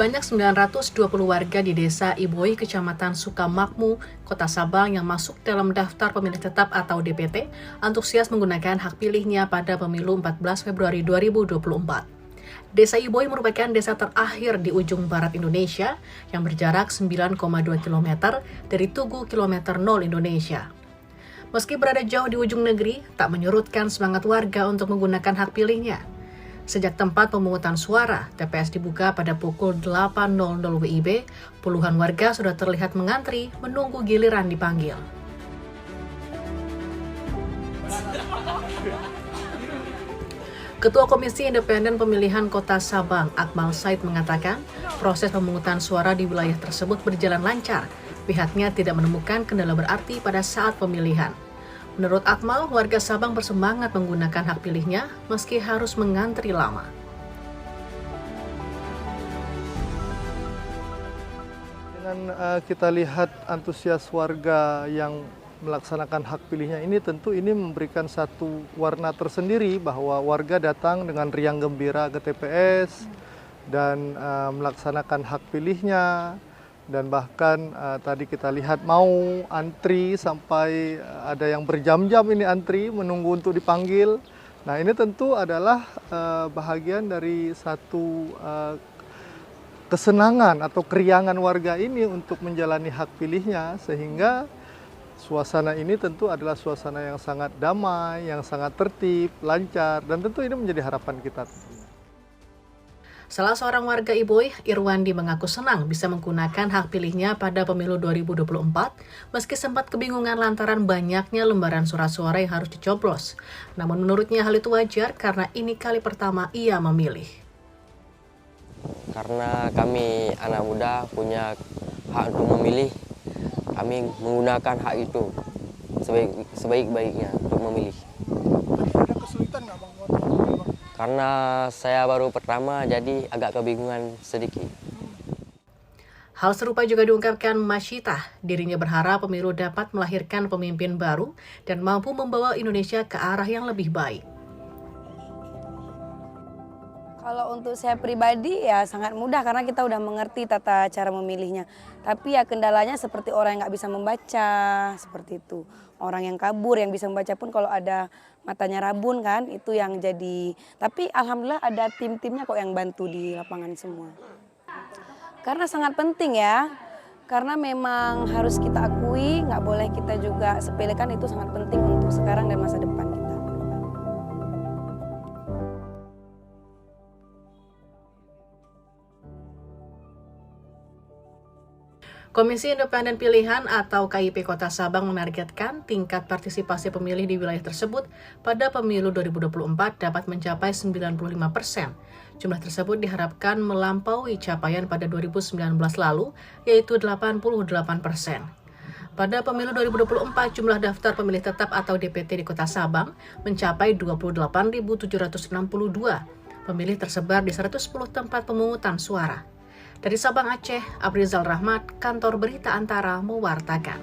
Sebanyak 920 warga di Desa Iboi, Kecamatan Sukamakmur, Kota Sabang yang masuk dalam daftar pemilih tetap atau DPT antusias menggunakan hak pilihnya pada pemilu 14 Februari 2024. Desa Iboi merupakan desa terakhir di ujung barat Indonesia yang berjarak 9,2 km dari Tugu Kilometer 0 Indonesia. Meski berada jauh di ujung negeri, tak menyurutkan semangat warga untuk menggunakan hak pilihnya. Sejak tempat pemungutan suara, TPS dibuka pada pukul 8.00 WIB, puluhan warga sudah terlihat mengantri menunggu giliran dipanggil. Ketua Komisi Independen Pemilihan Kota Sabang, Akmal Said mengatakan, proses pemungutan suara di wilayah tersebut berjalan lancar. Pihaknya tidak menemukan kendala berarti pada saat pemilihan. Menurut Akmal, warga Sabang bersemangat menggunakan hak pilihnya meski harus mengantri lama. Dengan kita lihat antusias warga yang melaksanakan hak pilihnya ini, tentu ini memberikan satu warna tersendiri bahwa warga datang dengan riang gembira ke TPS dan melaksanakan hak pilihnya. Dan bahkan tadi kita lihat mau antri sampai ada yang berjam-jam ini antri menunggu untuk dipanggil. Nah, ini tentu adalah bahagian dari satu kesenangan atau keriangan warga ini untuk menjalani hak pilihnya, sehingga suasana ini tentu adalah suasana yang sangat damai, yang sangat tertib, lancar, dan tentu ini menjadi harapan kita. Salah seorang warga Iboi, Irwandi, mengaku senang bisa menggunakan hak pilihnya pada pemilu 2024, meski sempat kebingungan lantaran banyaknya lembaran surat suara yang harus dicoblos. Namun menurutnya hal itu wajar karena ini kali pertama ia memilih. Karena kami anak muda punya hak untuk memilih, kami menggunakan hak itu sebaik-baiknya untuk memilih. Ada kesulitan nggak Bang? Karena saya baru pertama, jadi agak kebingungan sedikit. Hal serupa juga diungkapkan Masyitah. Dirinya berharap pemilu dapat melahirkan pemimpin baru dan mampu membawa Indonesia ke arah yang lebih baik. Kalau untuk saya pribadi ya sangat mudah karena kita udah mengerti tata cara memilihnya. Tapi ya kendalanya seperti orang yang nggak bisa membaca, seperti itu. Orang yang kabur, yang bisa membaca pun kalau ada matanya rabun kan, itu yang jadi. Tapi alhamdulillah ada tim-timnya kok yang bantu di lapangan semua. Karena sangat penting ya, karena memang harus kita akui, nggak boleh kita juga sepelekan, itu sangat penting untuk sekarang dan masa depan kita. Komisi Independen Pilihan atau KIP Kota Sabang menargetkan tingkat partisipasi pemilih di wilayah tersebut pada pemilu 2024 dapat mencapai 95%. Jumlah tersebut diharapkan melampaui capaian pada 2019 lalu, yaitu 88%. Pada pemilu 2024, jumlah daftar pemilih tetap atau DPT di Kota Sabang mencapai 28.762. Pemilih tersebar di 110 tempat pemungutan suara. Dari Sabang, Aceh, Abrizal Rahmat, Kantor Berita Antara mewartakan.